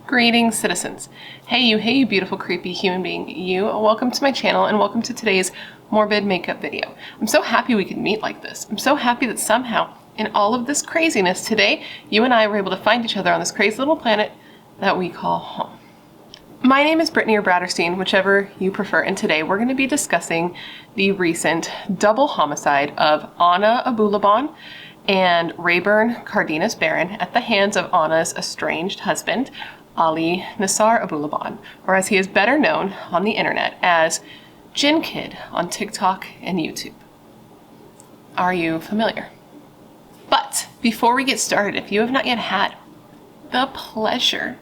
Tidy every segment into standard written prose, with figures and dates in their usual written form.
Greetings, citizens. Hey you beautiful creepy human being. You, welcome to my channel and welcome to today's Morbid makeup video. I'm so happy we could meet like this. I'm so happy that somehow, in all of this craziness today, you and I were able to find each other on this crazy little planet that we call home. My name is Brittany or BRATTERSTEIN, whichever you prefer, and today we're going to be discussing the recent double homicide of Ana Abulaban and Rayburn Cardenas Barron at the hands of Ana's estranged husband, Ali Nassar Abulaban, or as he is better known on the internet as Jinnkid on TikTok and YouTube. Are you familiar? But before we get started, if you have not yet had the pleasure,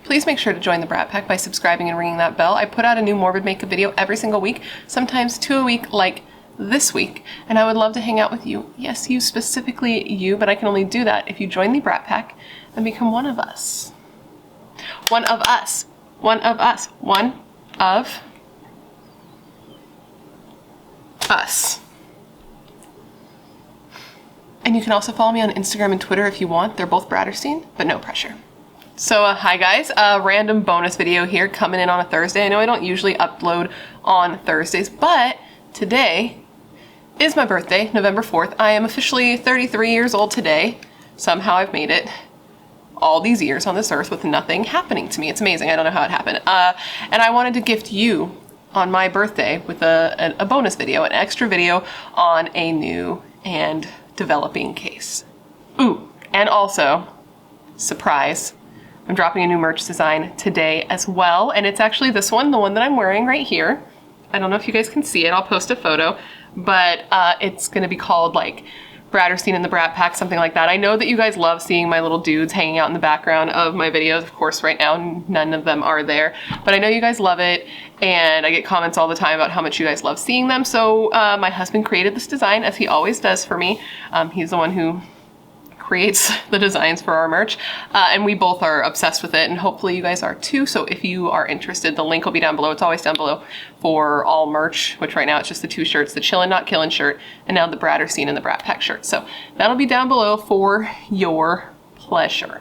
please make sure to join the Brat Pack by subscribing and ringing that bell. I put out a new Morbid makeup video every single week, sometimes 2 a week like this week, and I would love to hang out with you. Yes, you, specifically you, but I can only do that if you join the Brat Pack and become one of us. One of us. One of us. One of us. And you can also follow me on Instagram and Twitter if you want. They're both BRATTERSTEIN, but no pressure. So hi guys, a random bonus video here coming in on a Thursday. I know I don't usually upload on Thursdays, but today is my birthday, November 4th. I am officially 33 years old today. Somehow I've made it all these years on this earth with nothing happening to me. It's amazing. I don't know how it happened. And I wanted to gift you on my birthday with a bonus video, an extra video on a new and developing case. Ooh, and also, surprise, I'm dropping a new merch design today as well. And it's actually this one, the one that I'm wearing right here. I don't know if you guys can see it. I'll post a photo, but it's gonna be called like BRATTERSTEIN in the Brat Pack, something like that. I know that you guys love seeing my little dudes hanging out in the background of my videos. Of course, right now, none of them are there, but I know you guys love it, and I get comments all the time about how much you guys love seeing them. So my husband created this design, as he always does for me. He's the one who creates the designs for our merch, and we both are obsessed with it, and hopefully you guys are too. So if you are interested, the link will be down below. It's always down below for all merch, which right now it's just the 2 shirts, the Chillin' Not Killin' shirt, and now the BRATTERSTEIN and the Brat Pack shirt. So that'll be down below for your pleasure.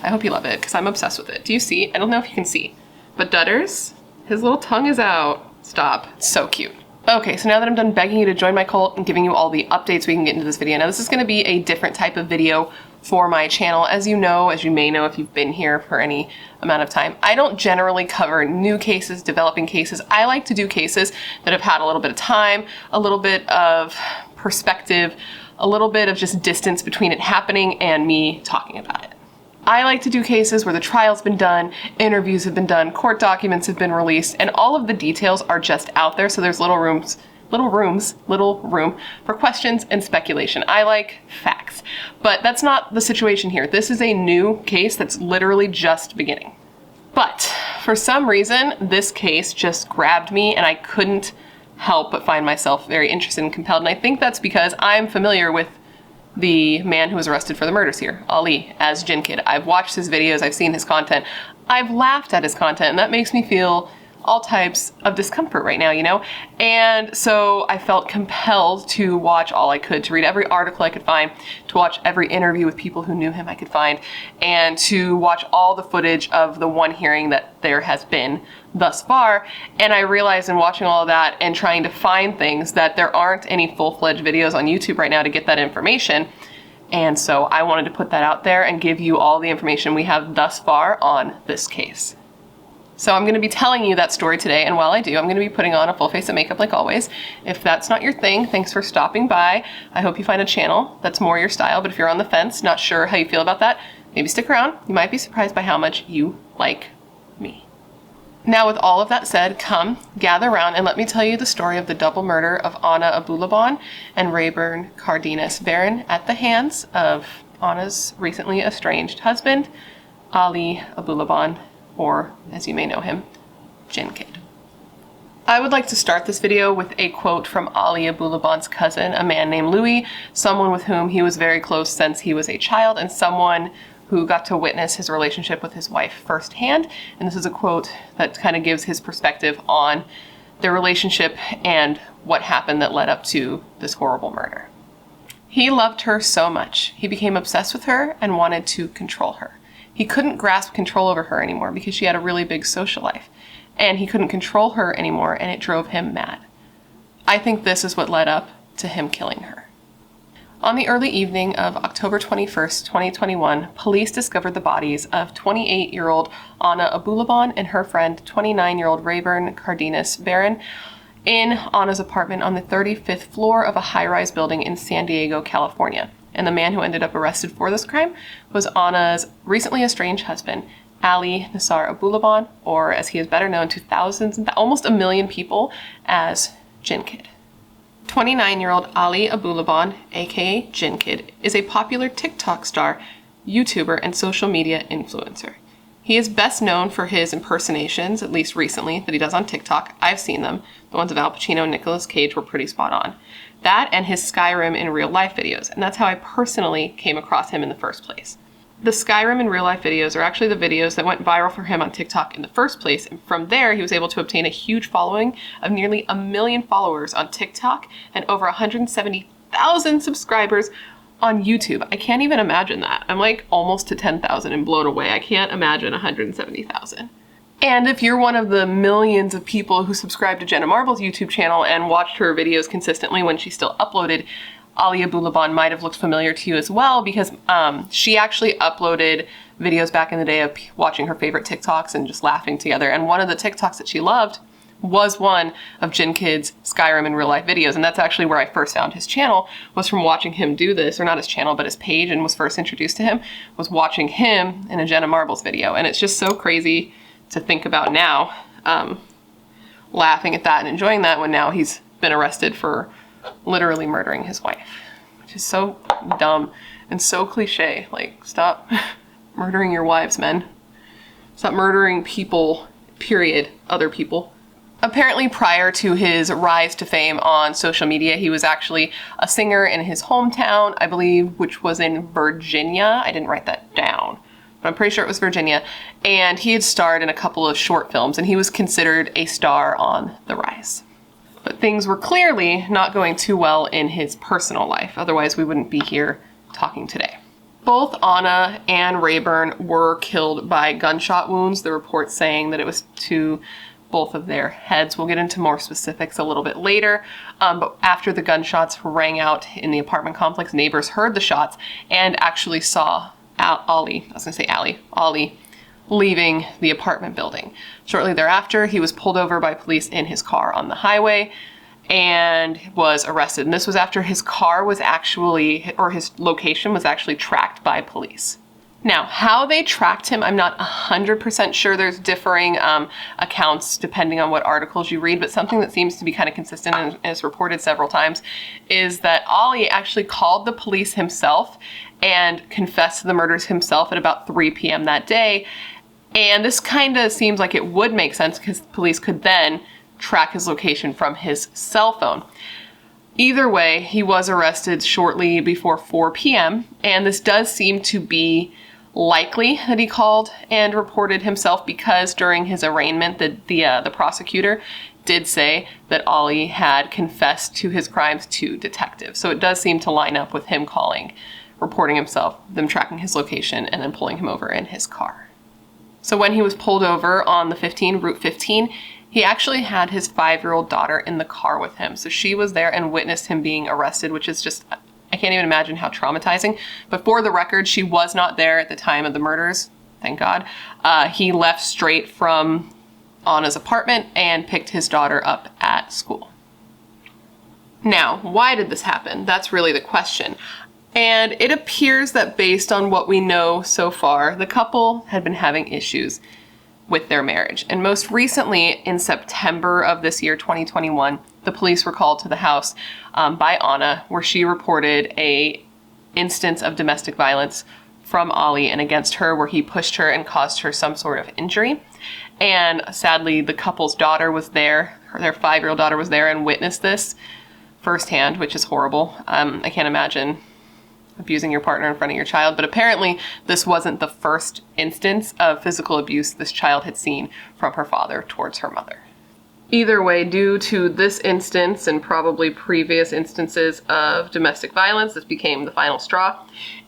I hope you love it, because I'm obsessed with it. Do you see? I don't know if you can see, but Dutters, his little tongue is out. Stop. It's so cute. Okay, so now that I'm done begging you to join my cult and giving you all the updates, we can get into this video. Now this is going to be a different type of video for my channel. As you know, as you may know if you've been here for any amount of time, I don't generally cover new cases, developing cases. I like to do cases that have had a little bit of time, a little bit of perspective, a little bit of just distance between it happening and me talking about it. I like to do cases where the trial's been done, interviews have been done, court documents have been released, and all of the details are just out there, so there's little room for questions and speculation. I like facts, but that's not the situation here. This is a new case that's literally just beginning. But for some reason, this case just grabbed me and I couldn't help but find myself very interested and compelled, and I think that's because I'm familiar with the man who was arrested for the murders here, Ali, as Jinnkid. I've watched his videos, I've seen his content, I've laughed at his content, and that makes me feel all types of discomfort right now, you know? And so I felt compelled to watch all I could, to read every article I could find, to watch every interview with people who knew him I could find, and to watch all the footage of the one hearing that there has been thus far. And I realized in watching all of that and trying to find things that there aren't any full-fledged videos on YouTube right now to get that information. And so I wanted to put that out there and give you all the information we have thus far on this case. So I'm going to be telling you that story today, and while I do, I'm going to be putting on a full face of makeup like always. If that's not your thing, thanks for stopping by. I hope you find a channel that's more your style, but if you're on the fence, not sure how you feel about that, maybe stick around. You might be surprised by how much you like me. Now with all of that said, come, gather around, and let me tell you the story of the double murder of Ana Abulaban and Rayburn Cardenas Barron at the hands of Ana's recently estranged husband, Ali Abulaban, or as you may know him, Jinnkid. I would like to start this video with a quote from Ali Abulaban's cousin, a man named Louis, someone with whom he was very close since he was a child, and someone who got to witness his relationship with his wife firsthand. And this is a quote that kind of gives his perspective on their relationship and what happened that led up to this horrible murder. He loved her so much. He became obsessed with her and wanted to control her. He couldn't grasp control over her anymore because she had a really big social life. And he couldn't control her anymore, and it drove him mad. I think this is what led up to him killing her. On the early evening of October 21st, 2021, police discovered the bodies of 28-year-old Ana Abulaban and her friend, 29-year-old Rayburn Cardenas Barron, in Ana's apartment on the 35th floor of a high-rise building in San Diego, California. And the man who ended up arrested for this crime was Ana's recently estranged husband, Ali Nassar Abulaban, or as he is better known to thousands and almost a million people as Jinnkid. 29-year-old Ali Abulaban, aka Jinnkid, is a popular TikTok star, YouTuber, and social media influencer. He is best known for his impersonations, at least recently, that he does on TikTok. I've seen them. The ones of Al Pacino and Nicolas Cage were pretty spot on. That and his Skyrim in real life videos, and that's how I personally came across him in the first place. The Skyrim in real life videos are actually the videos that went viral for him on TikTok in the first place, and from there he was able to obtain a huge following of nearly 1 million followers on TikTok and over 170,000 subscribers on YouTube. I can't even imagine that. I'm like almost to 10,000 and blown away. I can't imagine 170,000. And if you're one of the millions of people who subscribe to Jenna Marbles' YouTube channel and watched her videos consistently when she still uploaded, Ali Abulaban might have looked familiar to you as well, because she actually uploaded videos back in the day of watching her favorite TikToks and just laughing together. And one of the TikToks that she loved was one of Jinnkid's Skyrim in real life videos. And that's actually where I first found his channel, was from watching him do this, or not his channel, but his page, and was first introduced to him, was watching him in a Jenna Marbles video. And it's just so crazy to think about now, laughing at that and enjoying that when now he's been arrested for literally murdering his wife, which is so dumb and so cliche. Like, stop murdering your wives, men. Stop murdering people, period, other people. Apparently, prior to his rise to fame on social media, he was actually a singer in his hometown, I believe, which was in Virginia. I didn't write that down, but I'm pretty sure it was Virginia. And he had starred in a couple of short films, and he was considered a star on the rise. But things were clearly not going too well in his personal life. Otherwise, we wouldn't be here talking today. Both Ana and Rayburn were killed by gunshot wounds. The reports saying that it was to both of their heads. We'll get into more specifics a little bit later. But after the gunshots rang out in the apartment complex, neighbors heard the shots and actually saw Ali leaving the apartment building. Shortly thereafter, he was pulled over by police in his car on the highway and was arrested. And this was after his car was actually, or his location was actually tracked by police. Now, how they tracked him, I'm not 100% sure. There's differing accounts depending on what articles you read, but something that seems to be kind of consistent and is reported several times is that Ali actually called the police himself and confessed to the murders himself at about 3 p.m. that day. And this kind of seems like it would make sense because police could then track his location from his cell phone. Either way, he was arrested shortly before 4 p.m. And this does seem to be likely that he called and reported himself, because during his arraignment, the prosecutor did say that Ali had confessed to his crimes to detectives. So it does seem to line up with him calling, reporting himself, them tracking his location, and then pulling him over in his car. So when he was pulled over on the Route 15, he actually had his 5-year-old daughter in the car with him. So she was there and witnessed him being arrested, which is just, I can't even imagine how traumatizing. But for the record, she was not there at the time of the murders, thank God. He left straight from Ana's apartment and picked his daughter up at school. Now, why did this happen? That's really the question. And it appears that based on what we know so far, the couple had been having issues with their marriage. And most recently, in September of this year, 2021, the police were called to the house by Ana, where she reported a instance of domestic violence from Ali and against her, where he pushed her and caused her some sort of injury. And sadly, the couple's daughter was there, their 5-year-old daughter was there and witnessed this firsthand, which is horrible. I can't imagine abusing your partner in front of your child, but apparently this wasn't the first instance of physical abuse this child had seen from her father towards her mother. Either way, due to this instance and probably previous instances of domestic violence, this became the final straw.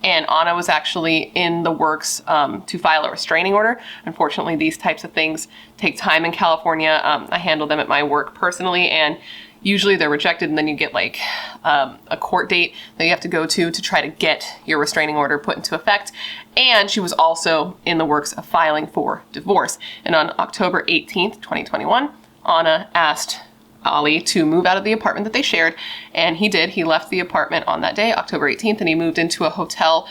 And Ana was actually in the works to file a restraining order. Unfortunately, these types of things take time in California. I handle them at my work personally, and usually they're rejected, and then you get like a court date that you have to go to try to get your restraining order put into effect. And she was also in the works of filing for divorce. And on October 18th, 2021, Ana asked Ali to move out of the apartment that they shared, and he did. He left the apartment on that day, October 18th, and he moved into a hotel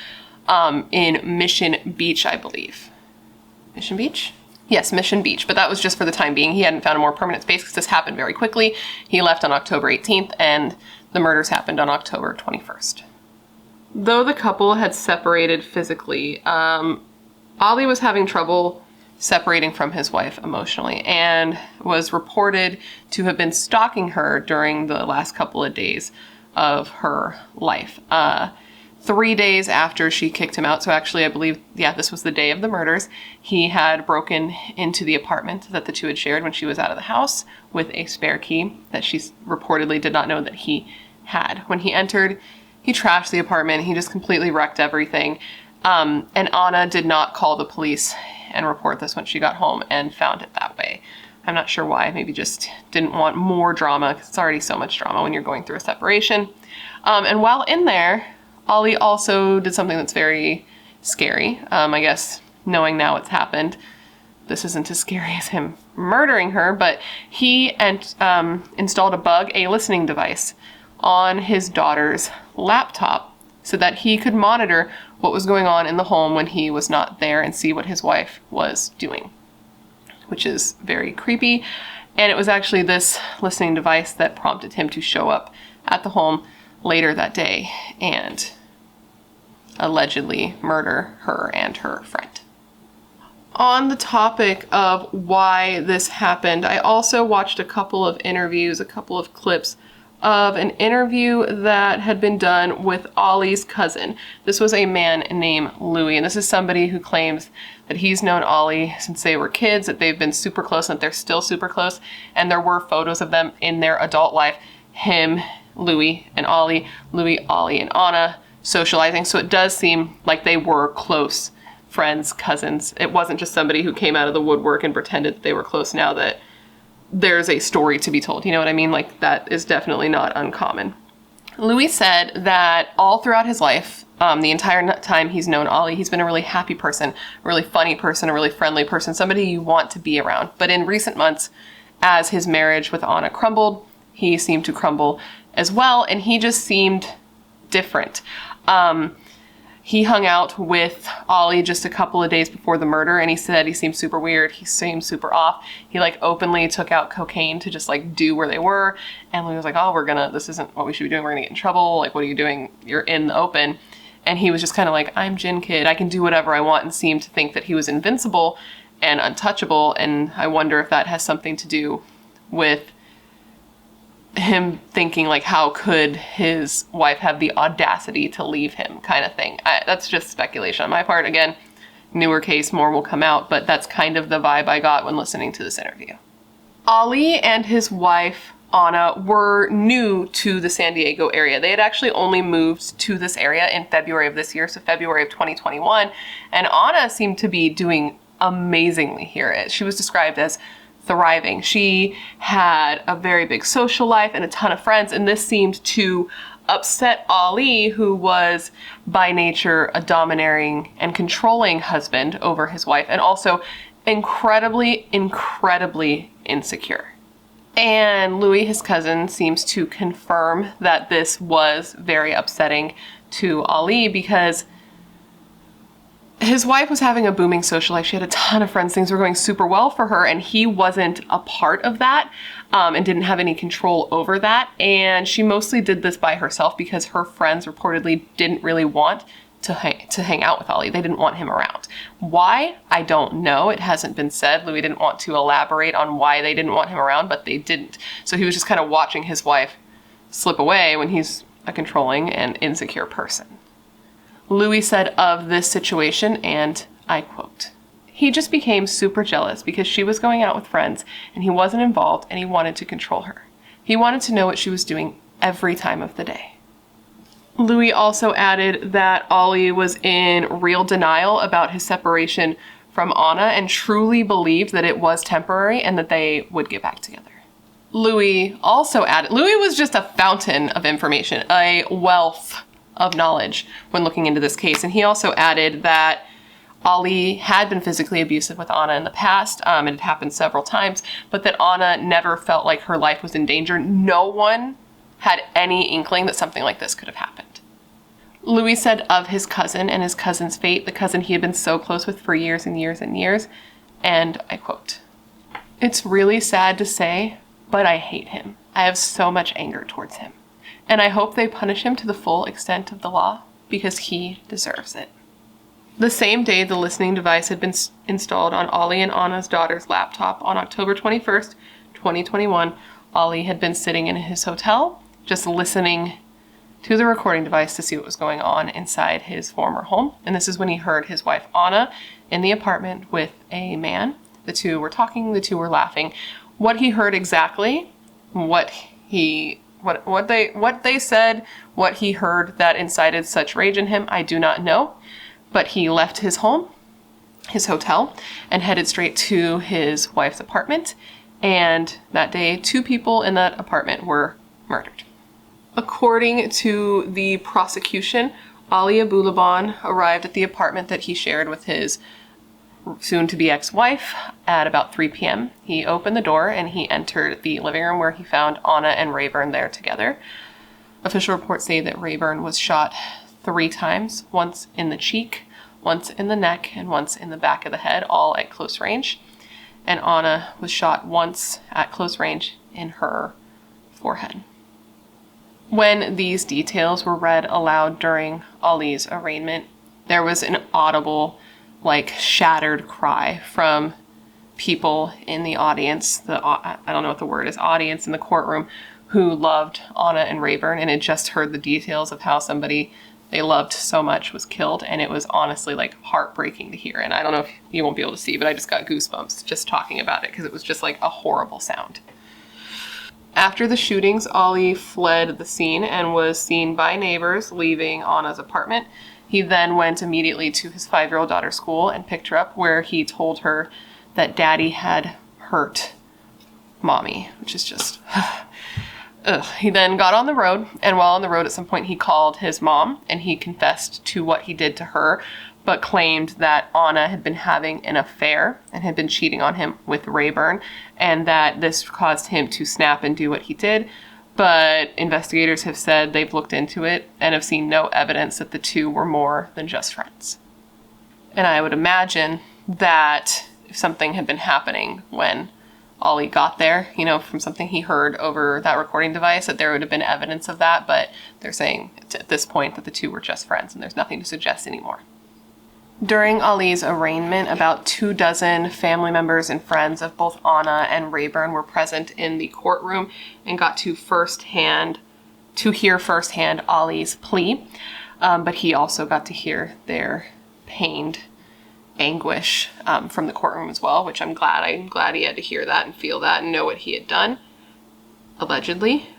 in Mission Beach, I believe. Mission Beach? Yes, Mission Beach, but that was just for the time being. He hadn't found a more permanent space because this happened very quickly. He left on October 18th, and the murders happened on October 21st. Though the couple had separated physically, Ali was having trouble separating from his wife emotionally and was reported to have been stalking her during the last couple of days of her life. 3 days after she kicked him out, so actually I believe, yeah, this was the day of the murders, he had broken into the apartment that the two had shared when she was out of the house with a spare key that she reportedly did not know that he had. When he entered, he trashed the apartment, he just completely wrecked everything. And Ana did not call the police and report this when she got home and found it that way. I'm not sure why, maybe just didn't want more drama, because it's already so much drama when you're going through a separation. And while in there, Ali also did something that's very scary. I guess knowing now what's happened, this isn't as scary as him murdering her, but he installed a listening device on his daughter's laptop so that he could monitor what was going on in the home when he was not there and see what his wife was doing, which is very creepy. And it was actually this listening device that prompted him to show up at the home later that day and allegedly murder her and her friend. On the topic of why this happened, I also watched a couple of interviews, a couple of clips of an interview that had been done with Ali's cousin. This was a man named Louis, and this is somebody who claims that he's known Ali since they were kids, that they've been super close, and that they're still super close, and there were photos of them in their adult life, him, Louis, and Ali, Louis, Ali, and Ana, socializing, so it does seem like they were close friends, cousins. It wasn't just somebody who came out of the woodwork and pretended that they were close now that there's a story to be told. You know what I mean? Like, that is definitely not uncommon. Louis said that all throughout his life, the entire time he's known Ali, he's been a really happy person, a really funny person, a really friendly person, somebody you want to be around. But in recent months, as his marriage with Ana crumbled, he seemed to crumble as well, and he just seemed different. He hung out with Ali just a couple of days before the murder, and he said he seemed super weird. He seemed super off. He like openly took out cocaine to just like do where they were. And Louis was like, oh, this isn't what we should be doing. We're gonna get in trouble. Like, what are you doing? You're in the open. And he was just kind of like, I'm Jinnkid. I can do whatever I want, and seemed to think that he was invincible and untouchable. And I wonder if that has something to do with him thinking like, how could his wife have the audacity to leave him, kind of thing. That's just speculation on my part. Again, newer case, more will come out, but that's kind of the vibe I got when listening to this interview. Ali and his wife Ana were new to the San Diego area. They had actually only moved to this area in February of this year, so February of 2021, and Ana seemed to be doing amazingly here. She was described as thriving. She had a very big social life and a ton of friends, and this seemed to upset Ali, who was by nature a domineering and controlling husband over his wife, and also incredibly insecure. And Louis, his cousin, seems to confirm that this was very upsetting to Ali because his wife was having a booming social life. She had a ton of friends. Things were going super well for her, and he wasn't a part of that and didn't have any control over that. And she mostly did this by herself because her friends reportedly didn't really want to hang out with Ali. They didn't want him around. Why? I don't know. It hasn't been said. Louis didn't want to elaborate on why they didn't want him around, but they didn't. So he was just kind of watching his wife slip away when he's a controlling and insecure person. Louis said of this situation, and I quote, He just became super jealous because she was going out with friends and he wasn't involved, and he wanted to control her. He wanted to know what she was doing every time of the day. Louis also added that Ollie was in real denial about his separation from Ana and truly believed that it was temporary and that they would get back together. Louis also added, Louis was just a fountain of information, a wealth of knowledge when looking into this case. And he also added that Ollie had been physically abusive with Ana in the past. It had happened several times, but that Ana never felt like her life was in danger. No one had any inkling that something like this could have happened. Louis said of his cousin and his cousin's fate, the cousin he had been so close with for years and years and years, and I quote, "It's really sad to say, but I hate him. I have so much anger towards him. And I hope they punish him to the full extent of the law because he deserves it." The same day the listening device had been installed on Ollie and Ana's daughter's laptop on October 21st, 2021, Ollie had been sitting in his hotel just listening to the recording device to see what was going on inside his former home. And this is when he heard his wife Ana in the apartment with a man. The two were talking, the two were laughing. What he heard exactly, what they said, what he heard that incited such rage in him, I do not know. But he left his home, his hotel, and headed straight to his wife's apartment. And that day, 2 people in that apartment were murdered. According to the prosecution, Ali Abulaban arrived at the apartment that he shared with his soon-to-be ex-wife at about 3 p.m. He opened the door and he entered the living room where he found Ana and Rayburn there together. Official reports say that Rayburn was shot 3 times, once in the cheek, once in the neck, and once in the back of the head, all at close range. And Ana was shot once at close range in her forehead. When these details were read aloud during Ali's arraignment, there was an audible, shattered cry from people in the audience, I don't know what the word is, audience in the courtroom, who loved Ana and Rayburn and had just heard the details of how somebody they loved so much was killed, and it was honestly heartbreaking to hear. And I don't know if you won't be able to see, but I just got goosebumps just talking about it because it was just a horrible sound. After the shootings, Ali fled the scene and was seen by neighbors leaving Ana's apartment. He then went immediately to his 5-year-old daughter's school and picked her up, where he told her that Daddy had hurt Mommy, which is just... Ugh. He then got on the road, and while on the road at some point he called his mom, and he confessed to what he did to her, but claimed that Ana had been having an affair and had been cheating on him with Rayburn, and that this caused him to snap and do what he did. But investigators have said they've looked into it and have seen no evidence that the two were more than just friends. And I would imagine that if something had been happening when Ollie got there, from something he heard over that recording device, that there would have been evidence of that, but they're saying at this point that the two were just friends and there's nothing to suggest anymore. During Ali's arraignment, about 24 family members and friends of both Ana and Rayburn were present in the courtroom and got to hear firsthand Ali's plea, but he also got to hear their pained anguish from the courtroom as well, which I'm glad he had to hear that and feel that and know what he had done, allegedly.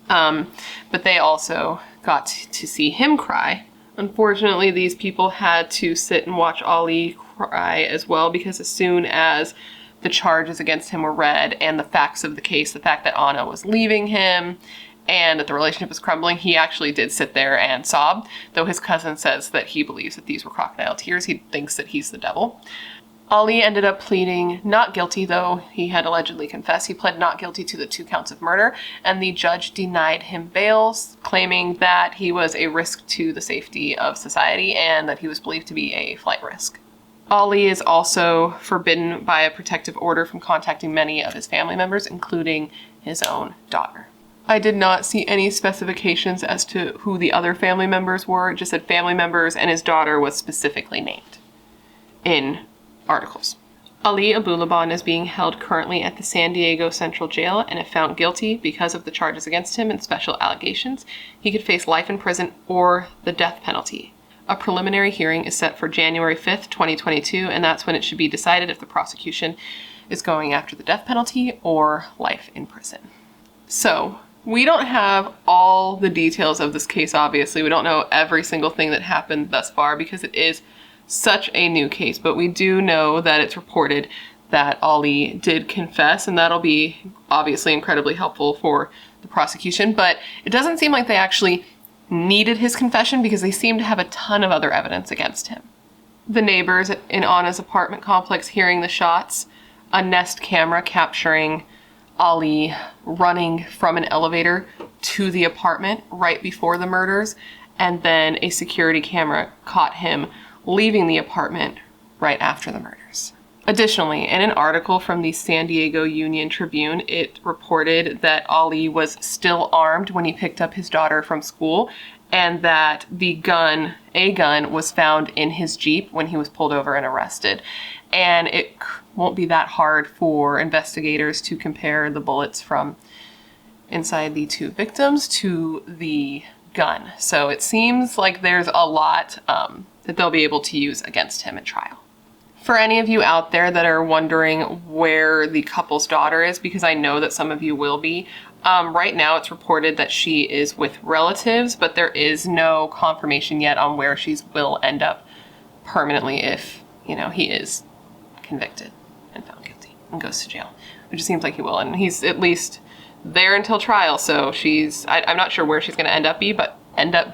But they also got to see him cry. Unfortunately, these people had to sit and watch Ali cry as well, because as soon as the charges against him were read and the facts of the case, the fact that Ana was leaving him and that the relationship was crumbling, he actually did sit there and sob, though his cousin says that he believes that these were crocodile tears. He thinks that he's the devil. Ali ended up pleading not guilty, though he had allegedly confessed. He pled not guilty to the 2 counts of murder, and the judge denied him bail, claiming that he was a risk to the safety of society and that he was believed to be a flight risk. Ali is also forbidden by a protective order from contacting many of his family members, including his own daughter. I did not see any specifications as to who the other family members were. It just said family members, and his daughter was specifically named in articles. Ali Abulaban is being held currently at the San Diego Central Jail, and if found guilty because of the charges against him and special allegations, he could face life in prison or the death penalty. A preliminary hearing is set for January 5th, 2022, and that's when it should be decided if the prosecution is going after the death penalty or life in prison. So, we don't have all the details of this case, obviously. We don't know every single thing that happened thus far because it is such a new case, but we do know that it's reported that Ali did confess, and that'll be obviously incredibly helpful for the prosecution, but it doesn't seem like they actually needed his confession because they seem to have a ton of other evidence against him. The neighbors in Ana's apartment complex hearing the shots, a Nest camera capturing Ali running from an elevator to the apartment right before the murders, and then a security camera caught him leaving the apartment right after the murders. Additionally, in an article from the San Diego Union Tribune, it reported that Ali was still armed when he picked up his daughter from school, and that a gun was found in his Jeep when he was pulled over and arrested. And it won't be that hard for investigators to compare the bullets from inside the two victims to the gun. So it seems like there's a lot that they'll be able to use against him at trial. For any of you out there that are wondering where the couple's daughter is, because I know that some of you will be, right now it's reported that she is with relatives, but there is no confirmation yet on where she will end up permanently if, he is convicted and found guilty and goes to jail, which it seems like he will. And he's at least there until trial, so I'm not sure where she's going to end up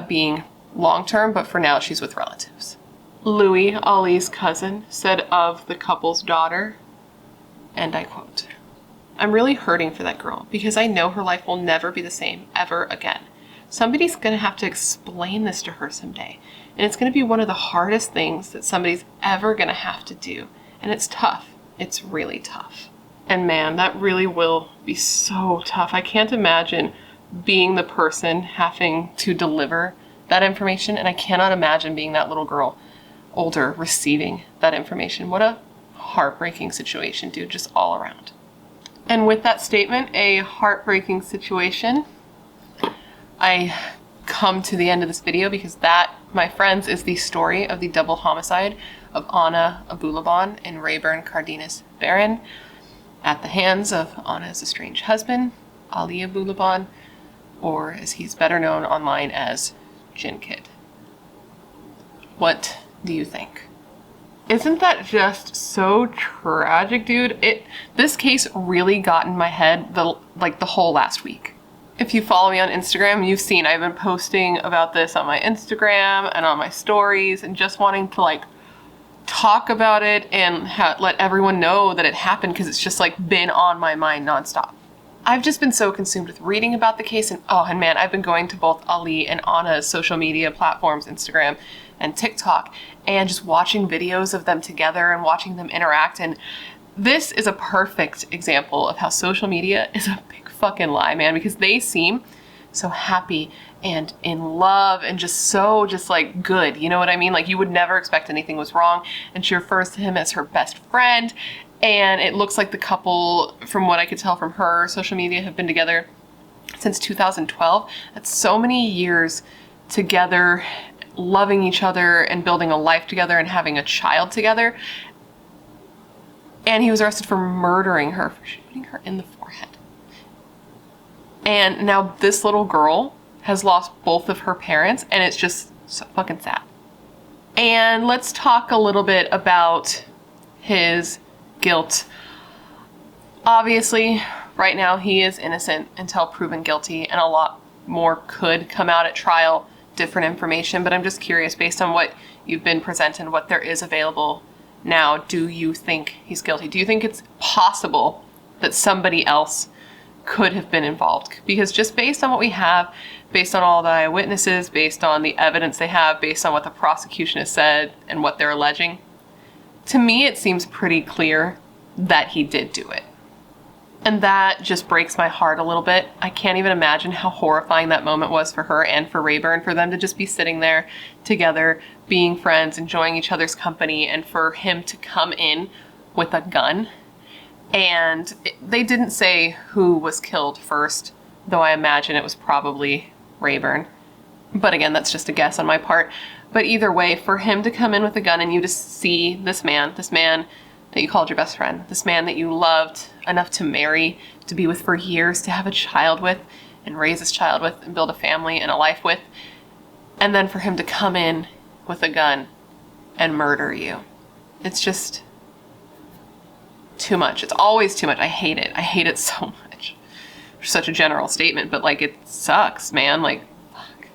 being long-term, but for now she's with relatives. Louis, Ali's cousin, said of the couple's daughter, and I quote, "I'm really hurting for that girl because I know her life will never be the same ever again. Somebody's going to have to explain this to her someday, and it's going to be one of the hardest things that somebody's ever going to have to do, and it's tough. It's really tough." And man, that really will be so tough. I can't imagine being the person having to deliver that information, and I cannot imagine being that little girl, older, receiving that information. What a heartbreaking situation, dude, just all around. And with that statement, a heartbreaking situation, I come to the end of this video because that, my friends, is the story of the double homicide of Ana Abulaban and Rayburn Cardenas Barron at the hands of Ana's estranged husband, Ali Abulaban, or as he's better known online as Jinnkid. What do you think? Isn't that just so tragic, dude? This case really got in my head the whole last week. If you follow me on Instagram, you've seen I've been posting about this on my Instagram and on my stories and just wanting to talk about it and let everyone know that it happened because it's just been on my mind nonstop. I've just been so consumed with reading about the case and man, I've been going to both Ali and Ana's social media platforms, Instagram and TikTok, and just watching videos of them together and watching them interact. And this is a perfect example of how social media is a big fucking lie, man, because they seem so happy and in love and just good. You know what I mean? You would never expect anything was wrong. And she refers to him as her best friend. And it looks like the couple, from what I could tell from her social media, have been together since 2012. That's so many years together, loving each other and building a life together and having a child together. And he was arrested for murdering her, for shooting her in the forehead. And now this little girl has lost both of her parents, and it's just so fucking sad. And let's talk a little bit about his guilt. Obviously, right now he is innocent until proven guilty, and a lot more could come out at trial, different information, but I'm just curious, based on what you've been presented, what there is available now, do you think he's guilty? Do you think it's possible that somebody else could have been involved? Because just based on what we have, based on all the eyewitnesses, based on the evidence they have, based on what the prosecution has said and what they're alleging, to me it seems pretty clear that he did do it. And that just breaks my heart a little bit. I can't even imagine how horrifying that moment was for her and for Rayburn, for them to just be sitting there together, being friends, enjoying each other's company, and for him to come in with a gun. And they didn't say who was killed first, though I imagine it was probably Rayburn. But again, that's just a guess on my part. But either way, for him to come in with a gun and you to see this man that you called your best friend, this man that you loved enough to marry, to be with for years, to have a child with and raise this child with and build a family and a life with, and then for him to come in with a gun and murder you. It's just too much. It's always too much. I hate it. I hate it so much. Such a general statement, but like, it sucks, man. Like, fuck.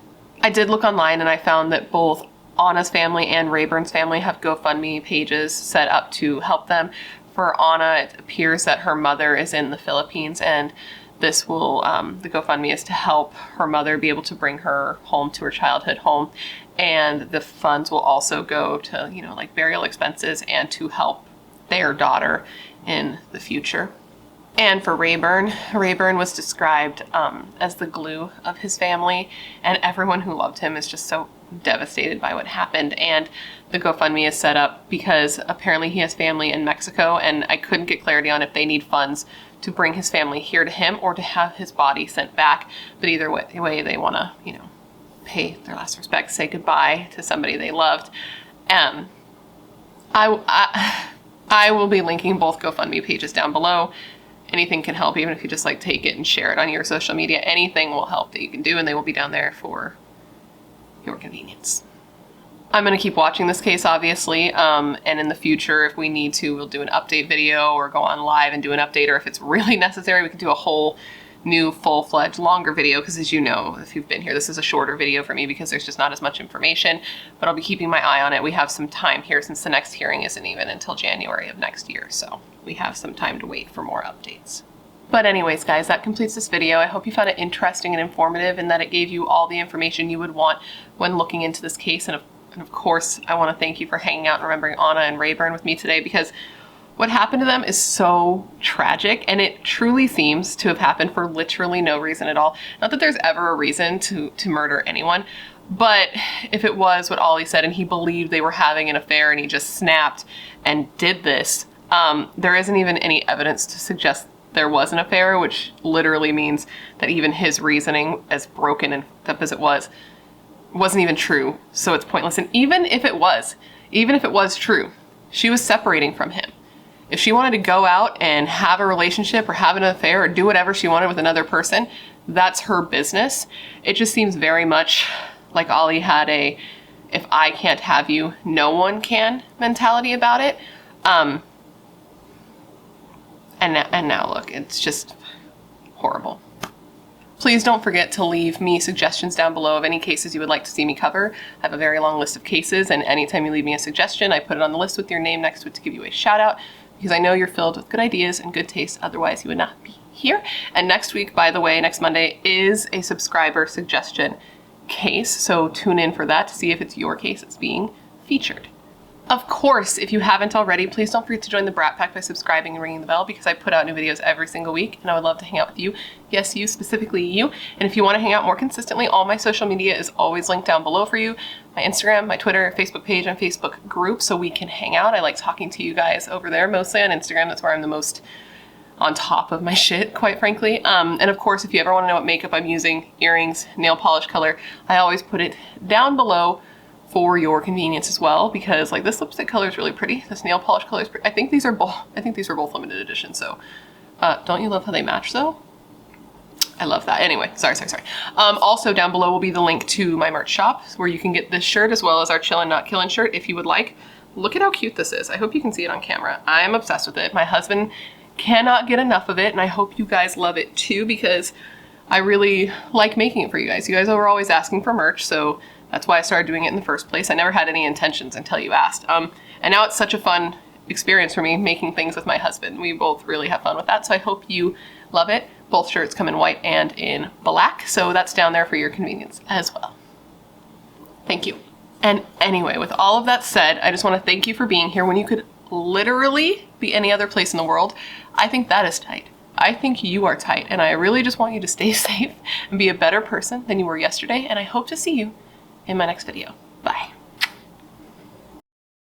I did look online and I found that both Ana's family and Rayburn's family have GoFundMe pages set up to help them. For Ana, it appears that her mother is in the Philippines, and this will, the GoFundMe is to help her mother be able to bring her home to her childhood home. And the funds will also go to, you know, like burial expenses and to help their daughter in the future. And for Rayburn, Rayburn was described as the glue of his family, and everyone who loved him is just so devastated by what happened. And the GoFundMe is set up because apparently he has family in Mexico, and I couldn't get clarity on if they need funds to bring his family here to him or to have his body sent back. But either way they want to, you know, pay their last respects, say goodbye to somebody they loved. I will be linking both GoFundMe pages down below. Anything can help, even if you just like take it and share it on your social media. Anything will help that you can do, and they will be down there for your convenience. I'm going to keep watching this case, obviously, and in the future, if we need to, we'll do an update video or go on live and do an update, or if it's really necessary, we can do a whole new full-fledged longer video, because as you know, if you've been here, this is a shorter video for me because there's just not as much information, but I'll be keeping my eye on it. We have some time here since the next hearing isn't even until January of next year, so we have some time to wait for more updates. But anyways, guys, that completes this video. I hope you found it interesting and informative, and that it gave you all the information you would want when looking into this case. And of course, I want to thank you for hanging out and remembering Ana and Rayburn with me today, because what happened to them is so tragic, and it truly seems to have happened for literally no reason at all. Not that there's ever a reason to murder anyone, but if it was what Ollie said and he believed they were having an affair and he just snapped and did this, there isn't even any evidence to suggest there was an affair, which literally means that even his reasoning, as broken and up as it was, wasn't even true. So it's pointless. And even if it was true, she was separating from him. If she wanted to go out and have a relationship or have an affair or do whatever she wanted with another person, that's her business. It just seems very much like Ollie had a "if I can't have you, no one can" mentality about it. And now look, it's just horrible. Please don't forget to leave me suggestions down below of any cases you would like to see me cover. I have a very long list of cases, and anytime you leave me a suggestion, I put it on the list with your name next to it to give you a shout out, because I know you're filled with good ideas and good taste, otherwise you would not be here. And next week, by the way, next Monday, is a subscriber suggestion case, so tune in for that to see if it's your case that's being featured. Of course, if you haven't already, please don't forget to join the Brat Pack by subscribing and ringing the bell, because I put out new videos every single week, and I would love to hang out with you. Yes, you, specifically you. And if you want to hang out more consistently, all my social media is always linked down below for you. My Instagram, my Twitter, Facebook page, and Facebook group, so we can hang out. I like talking to you guys over there, mostly on Instagram. That's where I'm the most on top of my shit, quite frankly. And of course, if you ever want to know what makeup I'm using, earrings, nail polish color, I always put it down below for your convenience as well, because like this lipstick color is really pretty. This nail polish color is pretty. I think these were both limited edition. So don't you love how they match though? I love that. Anyway, sorry. Also down below will be the link to my merch shop where you can get this shirt as well as our Chillin' Not Killin' shirt if you would like. Look at how cute this is. I hope you can see it on camera. I'm obsessed with it. My husband cannot get enough of it, and I hope you guys love it too, because I really like making it for you guys. You guys were always asking for merch, so that's why I started doing it in the first place. I never had any intentions until you asked. And now it's such a fun experience for me making things with my husband. We both really have fun with that, so I hope you love it. Both shirts come in white and in black, so that's down there for your convenience as well. Thank you. And anyway, with all of that said, I just want to thank you for being here when you could literally be any other place in the world. I think that is tight. I think you are tight, and I really just want you to stay safe and be a better person than you were yesterday, and I hope to see you in my next video. Bye.